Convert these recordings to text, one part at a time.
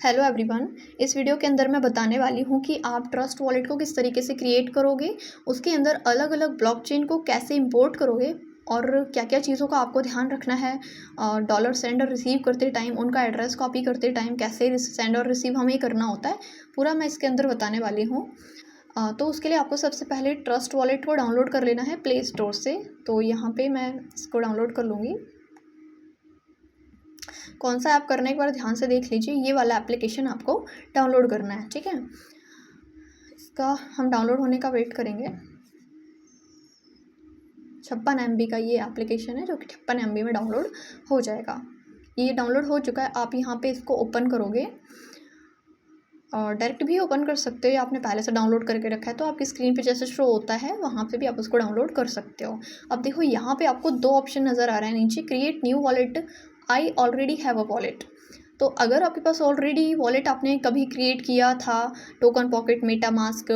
Hello everyone. इस video के अंदर मैं बताने वाली हूँ कि आप ट्रस्ट वॉलेट को किस तरीके से क्रिएट करोगे, उसके अंदर अलग अलग ब्लॉकचेन को कैसे इंपोर्ट करोगे और क्या क्या चीज़ों का आपको ध्यान रखना है। डॉलर सेंड और रिसीव करते टाइम उनका एड्रेस कॉपी करते टाइम कैसे सेंड और रिसीव हमें करना होता है, पूरा मैं इसके अंदर बताने वाली हूँ। तो उसके लिए आपको सबसे पहले ट्रस्ट वॉलेट को डाउनलोड कर लेना है प्ले स्टोर से। तो यहाँ पर मैं इसको डाउनलोड कर लूँगी। कौन सा ऐप करने के बाद ध्यान से देख लीजिए, ये वाला एप्लीकेशन आपको डाउनलोड करना है, ठीक है। इसका हम डाउनलोड होने का वेट करेंगे। 56 MB का ये एप्लीकेशन है जो कि 56 MB में डाउनलोड हो जाएगा। ये डाउनलोड हो चुका है। आप यहाँ पे इसको ओपन करोगे और डायरेक्ट भी ओपन कर सकते हो या आपने पहले से डाउनलोड करके रखा है तो आपकी स्क्रीन पे जैसे शो होता है वहाँ पे भी आप उसको डाउनलोड कर सकते हो। अब देखो यहाँ पे आपको दो ऑप्शन नज़र आ रहे हैं नीचे, create new wallet, I already have a wallet. तो अगर आपके पास ऑलरेडी वॉलेट आपने कभी क्रिएट किया था टोकन पॉकेट, मेटामास्क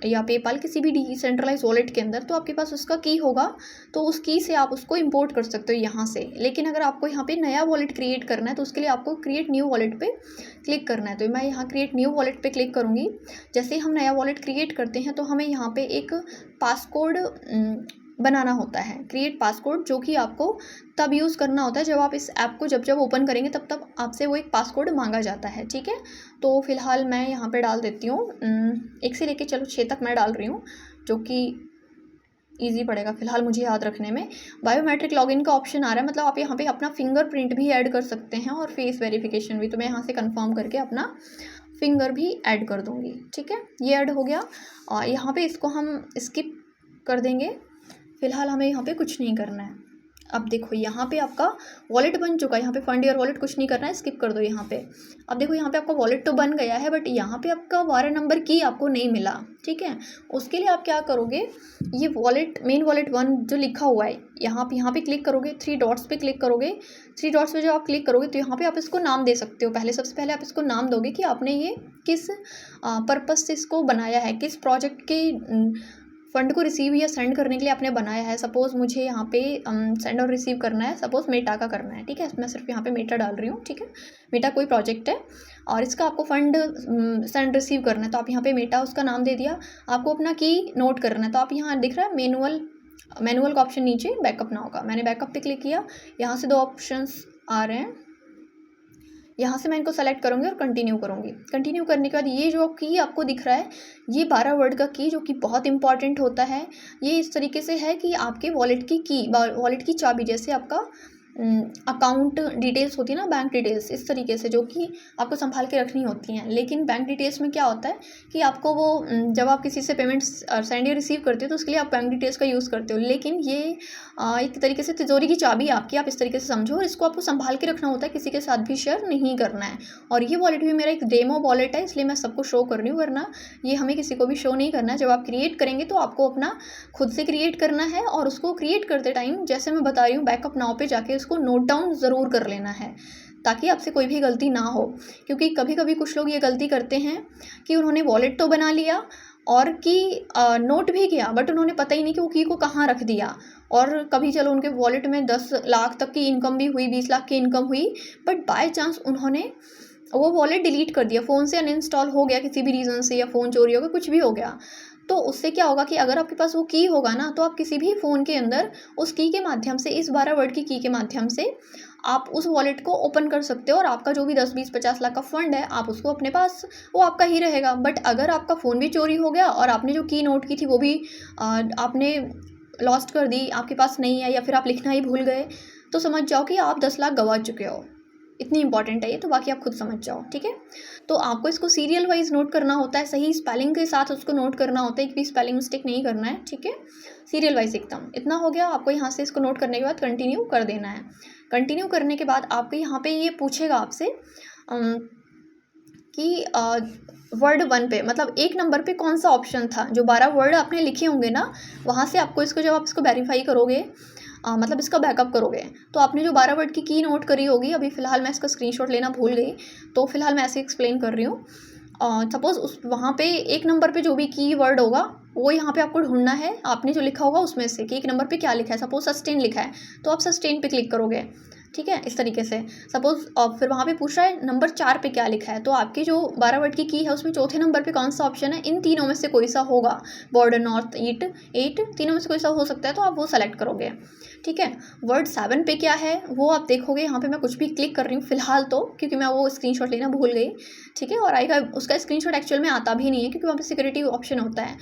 या पेपाल, किसी भी डिसेंट्रलाइज वॉलेट के अंदर, तो आपके पास उसका की होगा, तो उस की से आप उसको इंपोर्ट कर सकते हो यहाँ से। लेकिन अगर आपको यहाँ पे नया वॉलेट क्रिएट करना है तो उसके लिए आपको क्रिएट न्यू वॉलेट पे क्लिक करना है। तो मैं यहाँ क्रिएट न्यू वॉलेट पे क्लिक करूँगी। जैसे ही हम नया वॉलेट क्रिएट करते हैं तो हमें यहाँ पे एक पासकोड बनाना होता है, क्रिएट पासकोड, जो कि आपको तब यूज़ करना होता है जब आप इस ऐप को जब ओपन करेंगे तब आपसे वो एक पासकोड मांगा जाता है, ठीक है। तो फिलहाल मैं यहाँ पे डाल देती हूँ 1 से लेके चलो 6 तक मैं डाल रही हूँ, जो कि ईजी पड़ेगा फिलहाल मुझे याद रखने में। बायोमेट्रिक लॉगिन का ऑप्शन आ रहा है, मतलब आप यहाँ पे अपना फिंगरप्रिंट भी ऐड कर सकते हैं और फेस वेरिफिकेशन भी। तो मैं यहाँ से कंफर्म करके अपना फिंगर भी ऐड कर दूँगी, ठीक है। ये ऐड हो गया और यहाँ पे इसको हम स्किप कर देंगे। फिलहाल हमें यहाँ पे कुछ नहीं करना है। अब देखो यहाँ पे आपका वॉलेट बन चुका है, यहाँ पे फंड योर वॉलेट कुछ नहीं करना है, स्किप कर दो यहाँ पे। अब देखो यहाँ पे आपका वॉलेट तो बन गया है, बट यहाँ पे आपका 12 नंबर की आपको नहीं मिला, ठीक है। उसके लिए आप क्या करोगे, ये वॉलेट मेन वॉलेट 1 जो लिखा हुआ है यहाँ पे क्लिक करोगे, 3 डॉट्स पे क्लिक करोगे। 3 डॉट्स पे जब आप क्लिक करोगे तो यहाँ पे आप इसको नाम दे सकते हो। सबसे पहले आप इसको नाम दोगे कि आपने ये किस पर्पज़ से इसको बनाया है, किस प्रोजेक्ट के फंड को रिसीव या सेंड करने के लिए आपने बनाया है। सपोज़ मुझे यहाँ पे सेंड और रिसीव करना है, सपोज़ मेटा का करना है, ठीक है। मैं सिर्फ यहाँ पे मेटा डाल रही हूँ, ठीक है। मेटा कोई प्रोजेक्ट है और इसका आपको फंड सेंड रिसीव करना है, तो आप यहाँ पे मेटा उसका नाम दे दिया। आपको अपना की नोट करना है, तो आप यहाँ दिख रहा है मैनुअल का ऑप्शन नीचे, बैकअप नाउ का, मैंने बैकअप पे क्लिक किया। यहाँ से 2 ऑप्शंस आ रहे हैं, यहाँ से मैं इनको सेलेक्ट करूँगी और कंटिन्यू करूँगी। कंटिन्यू करने के बाद ये जो की आपको दिख रहा है, ये 12 वर्ड का की, जो कि बहुत इंपॉर्टेंट होता है। ये इस तरीके से है कि आपके वॉलेट की चाबी, जैसे आपका अकाउंट डिटेल्स होती है ना, बैंक डिटेल्स, इस तरीके से जो कि आपको संभाल के रखनी होती हैं। लेकिन बैंक डिटेल्स में क्या होता है कि आपको वो जब आप किसी से पेमेंट्स सेंड या रिसीव करते हो तो उसके लिए आप बैंक डिटेल्स का यूज़ करते हो। लेकिन ये एक तरीके से तिजोरी की चाबी आपकी, आप इस तरीके से समझो, और इसको आपको संभाल के रखना होता है, किसी के साथ भी शेयर नहीं करना है। और ये वॉलेट भी मेरा एक डेमो वॉलेट है, इसलिए मैं सबको शो कर रही हूँ, वरना ये हमें किसी को भी शो नहीं करना है। जब आप क्रिएट करेंगे तो आपको अपना खुद से क्रिएट करना है, और उसको क्रिएट करते टाइम जैसे मैं बता रही हूँ, बैकअप नाउ पे जाके उसको नोट डाउन ज़रूर कर लेना है, ताकि आपसे कोई भी गलती ना हो। क्योंकि कभी कभी कुछ लोग ये गलती करते हैं कि उन्होंने वॉलेट तो बना लिया और की नोट भी किया, बट उन्होंने पता ही नहीं कि वो की को कहाँ रख दिया। और कभी चलो उनके वॉलेट में 10 लाख तक की इनकम भी हुई, 20 लाख की इनकम हुई, बट बाय चांस उन्होंने वो वॉलेट डिलीट कर दिया, फ़ोन से अनइंस्टॉल हो गया किसी भी रीज़न से, या फ़ोन चोरी हो गया, कुछ भी हो गया। तो उससे क्या होगा कि अगर आपके पास वो की होगा ना, तो आप किसी भी फ़ोन के अंदर उस की के माध्यम से, इस 12 वर्ड की के माध्यम से आप उस वॉलेट को ओपन कर सकते हो, और आपका जो भी 10, 20, 50 लाख का फंड है, आप उसको अपने पास, वो आपका ही रहेगा। बट अगर आपका फ़ोन भी चोरी हो गया और आपने जो की नोट की थी वो भी आपने लॉस्ट कर दी, आपके पास नहीं है, या फिर आप लिखना ही भूल गए, तो समझ जाओ कि आप 10 लाख गंवा चुके हो। इतनी इंपॉर्टेंट है ये, तो बाकी आप खुद समझ जाओ, ठीक है। तो आपको इसको सीरियल वाइज नोट करना होता है, सही स्पेलिंग के साथ उसको नोट करना होता है, एक भी स्पेलिंग मिस्टेक नहीं करना है, ठीक है। सीरियल वाइज एकदम। इतना हो गया। आपको यहाँ से इसको नोट करने के बाद कंटिन्यू कर देना है। कंटिन्यू करने के बाद आपको यहाँ पे ये पूछेगा आपसे कि वर्ड 1 पे, मतलब 1 नंबर पे कौन सा ऑप्शन था। जो 12 वर्ड आपने लिखे होंगे ना, वहाँ से आपको इसको, जब आप इसको वेरीफाई करोगे, मतलब इसका बैकअप करोगे, तो आपने जो 12 वर्ड की नोट करी होगी, अभी फ़िलहाल मैं इसका स्क्रीनशॉट लेना भूल गई, तो फिलहाल मैं ऐसे एक्सप्लेन कर रही हूँ। सपोज़ उस वहाँ पे 1 नंबर पे जो भी की वर्ड होगा, वो यहाँ पे आपको ढूंढना है, आपने जो लिखा होगा उसमें से कि 1 नंबर पे क्या लिखा है। सपोज सस्टेन लिखा है, तो आप सस्टेन पे क्लिक करोगे। ठीक है, इस तरीके से। सपोज फिर वहाँ पे पूछ रहा है नंबर 4 पे क्या लिखा है, तो आपकी जो 12 वर्ड की है उसमें चौथे नंबर पे कौन सा ऑप्शन है, इन तीनों में से कोई सा होगा, बॉर्डर, नॉर्थ, ईट, तीनों में से कोई सा हो सकता है, तो आप वो सेलेक्ट करोगे। ठीक है, वर्ड 7 पे क्या है वो आप देखोगे। यहाँ पे मैं कुछ भी क्लिक कर रही हूँ फिलहाल तो, क्योंकि मैं वो स्क्रीनशॉट लेना भूल गई। ठीक है, और आएगा उसका स्क्रीनशॉट एक्चुअल में आता भी नहीं है, क्योंकि वहाँ पे सिक्योरिटी ऑप्शन होता है।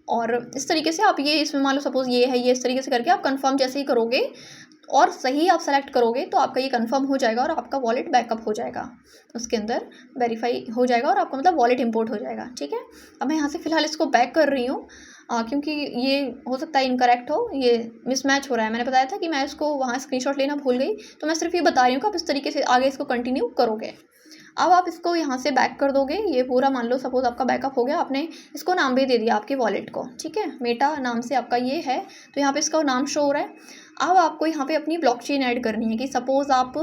और इस तरीके से आप ये इसमें मान लो सपोज ये है, ये इस तरीके से करके आप कंफर्म जैसे ही करोगे और सही आप सेलेक्ट करोगे तो आपका ये कंफर्म हो जाएगा और आपका वॉलेट बैकअप हो जाएगा, उसके अंदर वेरीफाई हो जाएगा और आपका मतलब वॉलेट इंपोर्ट हो जाएगा। ठीक है, अब मैं यहाँ से फ़िलहाल इसको बैक कर रही हूँ, क्योंकि ये हो सकता है इनकरेक्ट हो, ये मिसमैच हो रहा है। मैंने बताया था कि मैं इसको वहाँ स्क्रीनशॉट लेना भूल गई, तो मैं सिर्फ ये बता रही हूँ कि आप इस तरीके से आगे इसको कंटिन्यू करोगे। अब आप इसको यहाँ से बैक कर दोगे, ये पूरा मान लो सपोज आपका बैकअप हो गया, आपने इसको नाम भी दे दिया आपके वॉलेट को। ठीक है, मेटा नाम से आपका ये है, तो यहाँ पे इसका नाम शो हो रहा है। अब आपको यहाँ पे अपनी ब्लॉकचेन ऐड करनी है, कि सपोज आप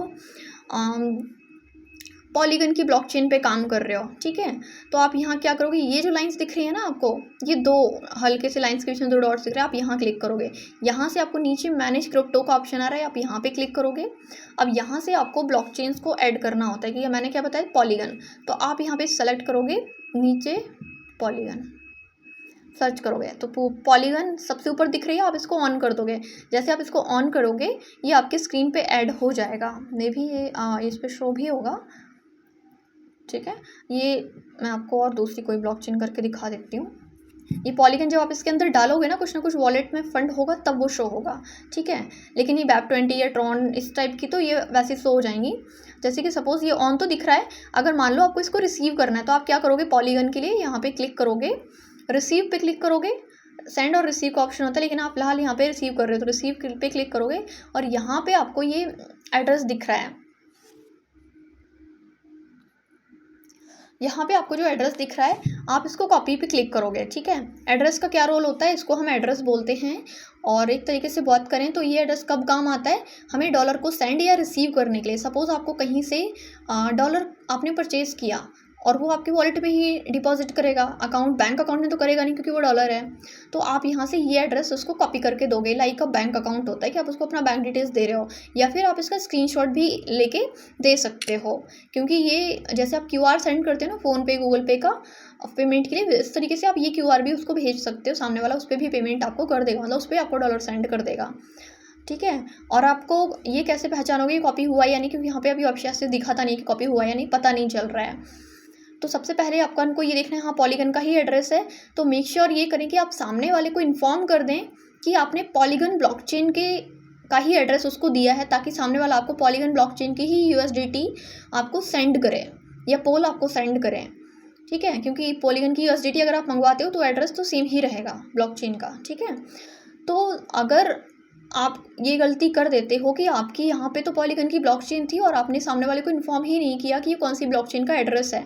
पॉलीगन की ब्लॉकचेन पे काम कर रहे हो। ठीक है, तो आप यहाँ क्या करोगे, ये जो लाइंस दिख रही है ना आपको, ये 2 हल्के से लाइंस के बीच में 2 डॉट्स दिख रहे हैं, आप यहाँ क्लिक करोगे। यहाँ से आपको नीचे मैनेज क्रिप्टो का ऑप्शन आ रहा है, आप यहाँ पे क्लिक करोगे। अब यहाँ से आपको ब्लॉकचेन्स को ऐड करना होता है, कि मैंने क्या बताया, पॉलीगन, तो आप यहाँ पे सेलेक्ट करोगे, नीचे पॉलीगन सर्च करोगे तो पॉलीगन सबसे ऊपर दिख रही है, आप इसको ऑन कर दोगे। जैसे आप इसको ऑन करोगे ये आपके स्क्रीन पे ऐड हो जाएगा, मे भी ये इस पे शो भी होगा। ठीक है, ये मैं आपको और दूसरी कोई ब्लॉकचेन करके दिखा देती हूँ। ये पॉलीगन जब आप इसके अंदर डालोगे ना, कुछ ना कुछ वॉलेट में फंड होगा तब वो शो होगा। ठीक है, लेकिन ये BEP20 या ट्रॉन इस टाइप की तो ये वैसे शो हो जाएंगी। जैसे कि सपोज ये ऑन तो दिख रहा है, अगर मान लो आपको इसको रिसीव करना है तो आप क्या करोगे, पॉलीगन के लिए यहाँ पे क्लिक करोगे, रिसीव पे क्लिक करोगे। सेंड और रिसीव का ऑप्शन होता है, लेकिन आप फिलहाल यहाँ पे रिसीव कर रहे हो तो रिसीव पे क्लिक करोगे और यहाँ पे आपको ये एड्रेस दिख रहा है। यहाँ पे आपको जो एड्रेस दिख रहा है आप इसको कॉपी पे क्लिक करोगे। ठीक है, एड्रेस का क्या रोल होता है, इसको हम एड्रेस बोलते हैं। और एक तरीके से बात करें तो ये एड्रेस कब काम आता है, हमें डॉलर को सेंड या रिसीव करने के लिए। सपोज़ आपको कहीं से डॉलर आपने परचेज़ किया और वो आपके वॉलेट में ही डिपॉजिट करेगा, बैंक अकाउंट में तो करेगा नहीं क्योंकि वो डॉलर है। तो आप यहाँ से ये एड्रेस उसको कॉपी करके दोगे, लाइक बैंक अकाउंट होता है कि आप उसको अपना बैंक डिटेल्स दे रहे हो, या फिर आप इसका स्क्रीनशॉट भी लेके दे सकते हो। क्योंकि ये जैसे आप QR सेंड करते हो ना फ़ोनपे, गूगल पे का पेमेंट के लिए, इस तरीके से आप ये QR भी उसको भेज सकते हो, सामने वाला उस पर भी पेमेंट आपको कर देगा, मतलब उस पर आपको डॉलर सेंड कर देगा। ठीक है, और आपको ये कैसे पहचानोगे कॉपी हुआ या नहीं, क्योंकि यहाँ पे अभी ऑप्शन से दिखाता नहीं कि कॉपी हुआ या नहीं, पता नहीं चल रहा है। तो सबसे पहले आपको ये देखना है, हाँ पॉलीगन का ही एड्रेस है, तो मेक श्योर ये करें कि आप सामने वाले को इन्फॉर्म कर दें कि आपने पॉलीगन ब्लॉकचेन का ही एड्रेस उसको दिया है, ताकि सामने वाला आपको पॉलीगन ब्लॉकचेन की ही USDT आपको सेंड करे या पोल आपको सेंड करें। ठीक है, क्योंकि पॉलीगन की USDT अगर आप मंगवाते हो तो एड्रेस तो सेम ही रहेगा ब्लॉकचेन का। ठीक है, तो अगर आप ये गलती कर देते हो कि आपकी यहाँ पे तो पॉलीगन की ब्लॉकचेन थी और आपने सामने वाले को इन्फॉर्म ही नहीं किया कि ये कौन सी ब्लॉकचेन का एड्रेस है,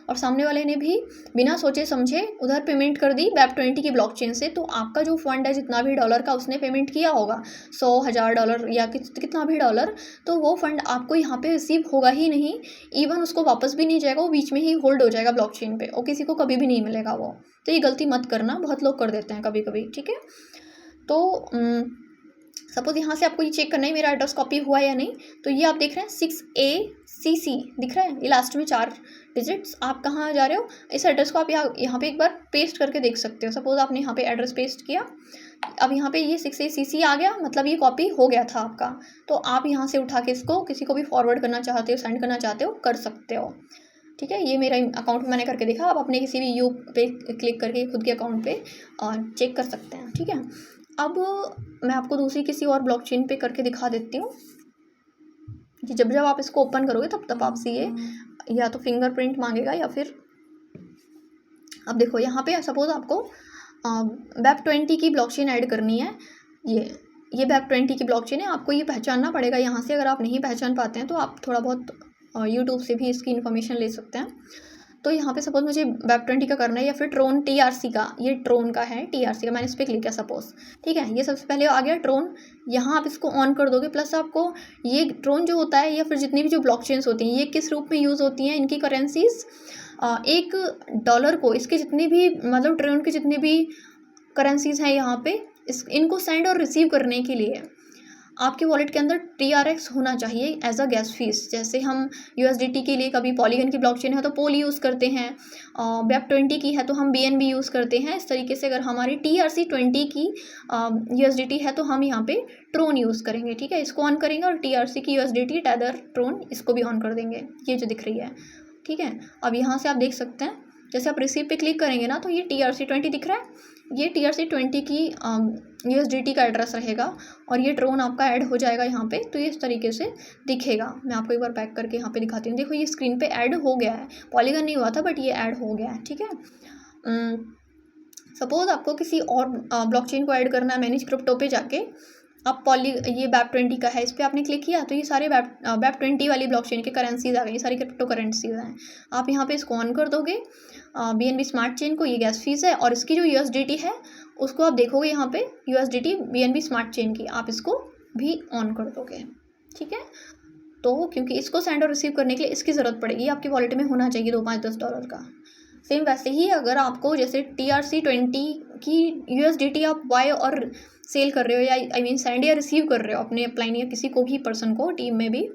और सामने वाले ने भी बिना सोचे समझे उधर पेमेंट कर दी BEP20 की ब्लॉकचेन से, तो आपका जो फंड है जितना भी डॉलर का उसने पेमेंट किया होगा, 100,000 डॉलर या कितना भी डॉलर, तो वो फंड आपको यहाँ पे रिसीव होगा ही नहीं। इवन उसको वापस भी नहीं जाएगा, वो बीच में ही होल्ड हो जाएगा ब्लॉकचेन पे और किसी को कभी भी नहीं मिलेगा वो। तो ये गलती मत करना, बहुत लोग कर देते हैं कभी कभी। ठीक है, तो सपोज यहाँ से आपको ये चेक करना है मेरा एड्रेस कॉपी हुआ या नहीं, तो ये आप देख रहे हैं 6ACC दिख रहा है, ये लास्ट में 4 डिजिट्स। आप कहाँ जा रहे हो, इस एड्रेस को आप यहाँ पे एक बार पेस्ट करके देख सकते हो। सपोज आपने यहाँ पे एड्रेस पेस्ट किया, अब यहाँ पे ये 6ACC आ गया, मतलब ये कॉपी हो गया था आपका। तो आप यहाँ से उठा के इसको किसी को भी फॉरवर्ड करना चाहते हो, सेंड करना चाहते हो, कर सकते हो। ठीक है, ये मेरा अकाउंट में मैंने करके देखा, आप अपने किसी भी यू पे क्लिक करके खुद के अकाउंट पे चेक कर सकते हैं। ठीक है, अब मैं आपको दूसरी किसी और ब्लॉकचेन पे करके दिखा देती हूँ कि जब आप इसको ओपन करोगे तब आपसे ये या तो फिंगरप्रिंट मांगेगा या फिर, अब देखो यहाँ पे सपोज आपको BEP20 की ब्लॉकचेन ऐड करनी है। ये BEP20 की ब्लॉकचेन है, आपको ये पहचानना पड़ेगा यहाँ से। अगर आप नहीं पहचान पाते हैं तो आप थोड़ा बहुत यूट्यूब से भी इसकी इन्फॉर्मेशन ले सकते हैं। तो यहाँ पे सपोज मुझे BEP20 का करना है, या फिर ट्रोन TRC का, ये ट्रोन का है TRC का, मैंने इस पर क्लिक किया सपोज। ठीक है, ये सबसे पहले आ गया ट्रोन, यहाँ आप इसको ऑन कर दोगे। प्लस आपको ये ट्रोन जो होता है या फिर जितनी भी जो ब्लॉकचेन्स होती हैं, ये किस रूप में यूज़ होती हैं, इनकी करेंसीज $1 को, इसके जितने भी मतलब ट्रोन के जितने भी करेंसीज हैं यहाँ पे इनको सेंड और रिसीव करने के लिए आपके वॉलेट के अंदर TRX होना चाहिए एज अ गैस फीस। जैसे हम USDT के लिए कभी पॉलीगन की ब्लॉकचेन है तो पोल यूज़ करते हैं, BEP20 की है तो हम BNB यूज़ करते हैं। इस तरीके से अगर हमारी TRC20 की USDT है तो हम यहाँ पे ट्रोन यूज़ करेंगे, ठीक है। इसको ऑन करेंगे और TRC की USDT टैदर ट्रोन इसको भी ऑन कर देंगे, ये जो दिख रही है, ठीक है। अब यहाँ से आप देख सकते हैं, जैसे आप रिसीव पे क्लिक करेंगे ना तो ये TRC20 दिख रहा है, ये TRC20 की USDT का एड्रेस रहेगा और ये ट्रोन आपका ऐड हो जाएगा यहाँ पे। तो ये इस तरीके से दिखेगा। मैं आपको एक बार बैक करके यहाँ पे दिखाती हूँ। देखो ये स्क्रीन पे ऐड हो गया है, पॉलीगन नहीं हुआ था बट ये ऐड हो गया है, ठीक है। सपोज आपको किसी और ब्लॉकचेन को ऐड करना है, मैनेज क्रिप्टो पे जाके आप ये BEP20 का है, इस पर आपने क्लिक किया तो ये सारे BEP20 वाली ब्लॉकचेन के करेंसीज आ गई, ये सारी क्रिप्टो करेंसीज हैं। आप यहाँ पे इसको ऑन कर दोगे BNB स्मार्ट चेन को, ये गैस फीस है, और इसकी जो USDT है उसको आप देखोगे यहाँ पे USDT BNB स्मार्ट चेन की, आप इसको भी ऑन कर दोगे, ठीक है। तो क्योंकि इसको सेंड और रिसीव करने के लिए इसकी ज़रूरत पड़ेगी, आपके वॉलेट में होना चाहिए 2, 5, 10 डॉलर का। सेम वैसे ही अगर आपको जैसे TRC20 की USDT आप बाय और सेल कर रहे हो या आई मीन सेंड या रिसीव कर रहे हो अपने अपलाइन या किसी को भी पर्सन को टीम में भी,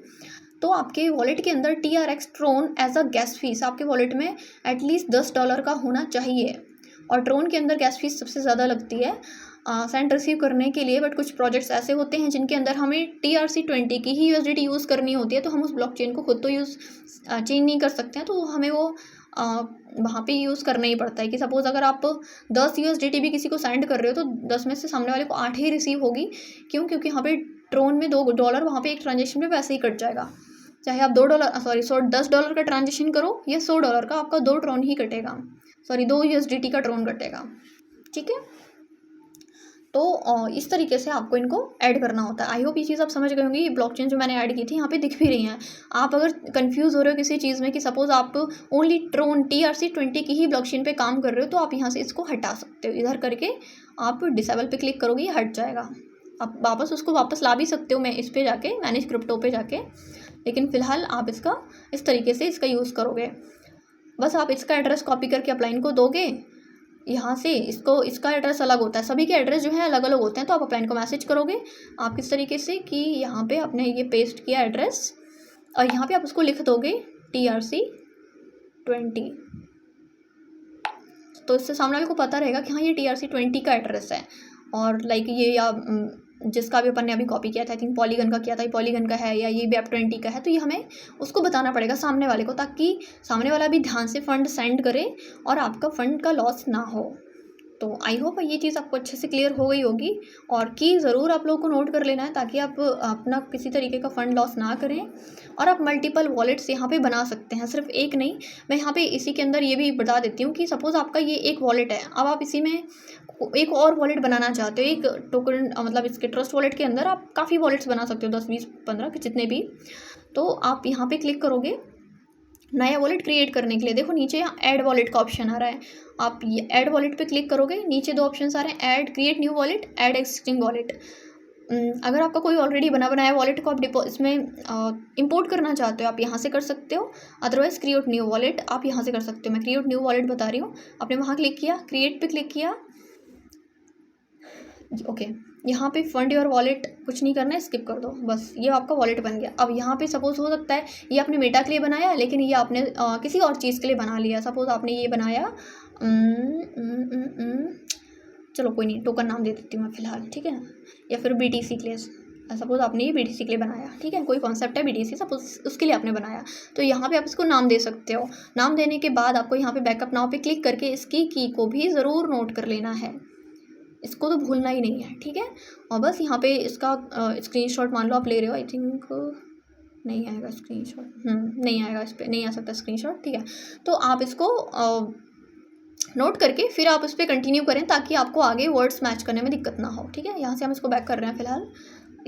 तो आपके वॉलेट के अंदर TRX Tron as a gas fee आपके वॉलेट में एटलीस्ट $10 का होना चाहिए। और ट्रोन के अंदर गैस फीस सबसे ज़्यादा लगती है सेंड रिसीव करने के लिए। बट कुछ प्रोजेक्ट्स ऐसे होते हैं जिनके अंदर हमें TRC20 की ही USDT यूज़ करनी होती है, तो हम उस ब्लॉकचेन को खुद तो चेंज नहीं कर सकते हैं, तो हमें वो वहाँ पे यूज़ करना ही पड़ता है। कि सपोज़ अगर आप 10 USDT भी किसी को सेंड कर रहे हो तो 10 में से सामने वाले को 8 ही रिसीव होगी। क्यों? क्योंकि यहाँ पे ट्रोन में $2 वहाँ पे एक ट्रांजेक्शन में वैसे ही कट जाएगा, चाहे आप $10 का ट्रांजेक्शन करो या $100 का, आपका 2 ट्रोन ही कटेगा, 2 USDT का ट्रोन कटेगा, ठीक है। तो इस तरीके से आपको इनको ऐड करना होता है। आई होप ये चीज़ आप समझ गए होंगे। ये ब्लॉकचेन जो मैंने ऐड की थी यहाँ पे दिख भी रही हैं। आप अगर कंफ्यूज हो रहे हो किसी चीज़ में कि सपोज़ आप ओनली ट्रोन TRC20 की ही ब्लॉकचेन पे काम कर रहे हो, तो आप यहाँ से इसको हटा सकते हो। इधर करके आप डिसेबल पे क्लिक करोगे, ये हट जाएगा। आप वापस ला भी सकते हो, मैं इस पर जाके मैनेज क्रिप्टो पे जाके, लेकिन फ़िलहाल आप इसका इस तरीके से इसका यूज़ करोगे। बस आप इसका एड्रेस कॉपी करके अपलाइन को दोगे, यहाँ से इसका एड्रेस अलग होता है, सभी के एड्रेस जो है अलग अलग होते हैं। तो आप अपलाइन को मैसेज करोगे आप किस तरीके से कि यहाँ पे आपने ये पेस्ट किया एड्रेस, और यहाँ पे आप उसको लिख दोगे TRC20। तो इससे सामने वाले को पता रहेगा कि हाँ ये TRC20 का एड्रेस है। और लाइक ये या जिसका भी अपन ने अभी कॉपी किया था, आई थिंक पॉलीगन का किया था, ये पॉलीगन का है या ये BEP20 का है, तो ये हमें उसको बताना पड़ेगा सामने वाले को, ताकि सामने वाला भी ध्यान से फंड सेंड करे और आपका फंड का लॉस ना हो। तो आई होप ये चीज़ आपको अच्छे से क्लियर हो गई होगी। और की ज़रूर आप लोगों को नोट कर लेना है, ताकि आप अपना किसी तरीके का फ़ंड लॉस ना करें। और आप मल्टीपल वॉलेट्स यहाँ पे बना सकते हैं, सिर्फ एक नहीं। मैं यहाँ पे इसी के अंदर ये भी बता देती हूँ कि सपोज़ आपका ये एक वॉलेट है, अब आप इसी में एक और वॉलेट बनाना चाहते हो, एक टोकन मतलब इसके ट्रस्ट वॉलेट के अंदर आप काफ़ी वॉलेट्स बना सकते हो, 10, 20, 15 के जितने भी। तो आप यहाँ पे क्लिक करोगे नया वॉलेट क्रिएट करने के लिए। देखो नीचे यहाँ ऐड वॉलेट का ऑप्शन आ रहा है, आप ये ऐड वॉलेट पे क्लिक करोगे, नीचे 2 ऑप्शन आ रहे हैं, add create new wallet, add existing wallet. अगर आपका कोई ऑलरेडी बनाया वॉलेट को आप इसमें इंपोर्ट करना चाहते हो, आप यहाँ से कर सकते हो। अदरवाइज़ क्रिएट न्यू वॉलेट आप यहाँ से कर सकते हो। मैं क्रिएट न्यू वॉलेट बता रही हूँ। आपने वहाँ क्लिक किया, क्रिएट पे क्लिक किया, ओके। यहाँ पे फंड योर वॉलेट कुछ नहीं करना है, स्किप कर दो, बस ये आपका वॉलेट बन गया। अब यहाँ पे सपोज़ हो सकता है ये आपने मेटा के लिए बनाया, लेकिन ये आपने किसी और चीज़ के लिए बना लिया। सपोज़ आपने ये बनाया चलो कोई नहीं, टोकन नाम दे देती हूँ मैं फ़िलहाल, ठीक है। या फिर BTC के लिए, सपोज़ आपने ये BTC के लिए बनाया, ठीक है, कोई कॉन्सेप्ट है BTC, सपोज़ उसके लिए आपने बनाया, तो यहाँ पे आप इसको नाम दे सकते हो। नाम देने के बाद आपको यहाँ पे बैकअप नाउ पे क्लिक करके इसकी की को भी ज़रूर नोट कर लेना है, इसको तो भूलना ही नहीं है, ठीक है। और बस यहाँ पे इसका स्क्रीनशॉट मान लो आप ले रहे हो, आई थिंक नहीं आएगा स्क्रीनशॉट, नहीं आएगा, इस पर नहीं आ सकता स्क्रीनशॉट, ठीक है। तो आप इसको नोट करके फिर आप उस पर कंटिन्यू करें, ताकि आपको आगे वर्ड्स मैच करने में दिक्कत ना हो, ठीक है। यहाँ से हम इसको बैक कर रहे हैं फ़िलहाल,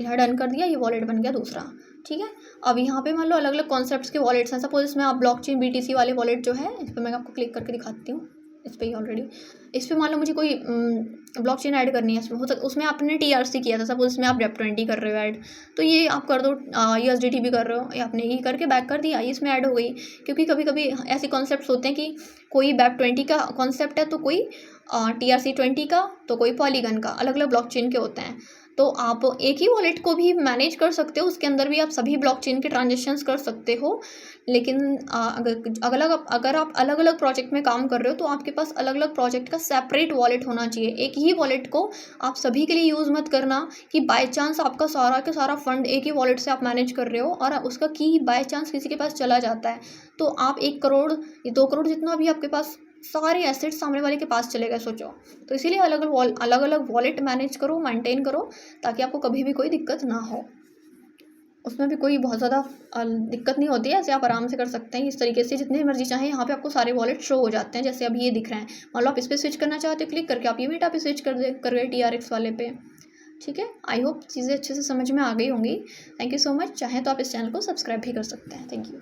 यहाँ डन कर दिया, ये वॉलेट बन गया दूसरा, ठीक है। अब यहाँ पे मान लो अलग अलग कॉन्सेप्ट्स के वॉलेट्स हैं। सपोज इसमें आप ब्लॉकचेन BTC वाले वॉलेट जो है, इस पर मैं आपको क्लिक करके दिखाती हूँ। इस पर ही ऑलरेडी इस पर मान लो मुझे कोई ब्लॉकचेन ऐड करनी है, इसमें हो सकता उसमें आपने TRC किया था, सपोज इसमें आप BEP20 कर रहे हो ऐड, तो ये आप कर दो। USDT भी कर रहे हो, या आपने ये करके बैक कर दिया, ये इसमें ऐड हो गई। क्योंकि कभी कभी ऐसे कॉन्सेप्ट्स होते हैं कि कोई BEP20 का कॉन्सेप्ट है, तो कोई TRC20 का, तो कोई पॉलीगन का, अलग अलग ब्लॉकचेन के होते हैं। तो आप एक ही वॉलेट को भी मैनेज कर सकते हो, उसके अंदर भी आप सभी ब्लॉकचेन के ट्रांजेक्शन्स कर सकते हो। लेकिन अगर आप अलग अलग प्रोजेक्ट में काम कर रहे हो तो आपके पास अलग अलग प्रोजेक्ट का सेपरेट वॉलेट होना चाहिए। एक ही वॉलेट को आप सभी के लिए यूज़ मत करना कि बाय चांस आपका सारा का सारा फंड एक ही वॉलेट से आप मैनेज कर रहे हो और उसका की बाय चांस किसी के पास चला जाता है, तो आप 1 करोड़ या 2 करोड़ जितना भी आपके पास सारे एसेट्स सामने वाले के पास चले गए, सोचो। तो इसीलिए अलग अलग वॉलेट मैनेज करो, मेंटेन करो, ताकि आपको कभी भी कोई दिक्कत ना हो। उसमें भी कोई बहुत ज़्यादा दिक्कत नहीं होती है, ऐसे आप आराम से कर सकते हैं इस तरीके से, जितने मर्जी चाहें। यहाँ पे आपको सारे वॉलेट शो हो जाते हैं, जैसे अभी ये दिख रहे हैं। मान लो आप इस पर स्विच करना चाहते हो, क्लिक करके आप ये मेटा पे स्विच कर गए TRX वाले पे। ठीक है, आई होप चीज़ें अच्छे से समझ में आ गई होंगी। Thank you so much. चाहें तो आप इस चैनल को सब्सक्राइब भी कर सकते हैं। Thank you.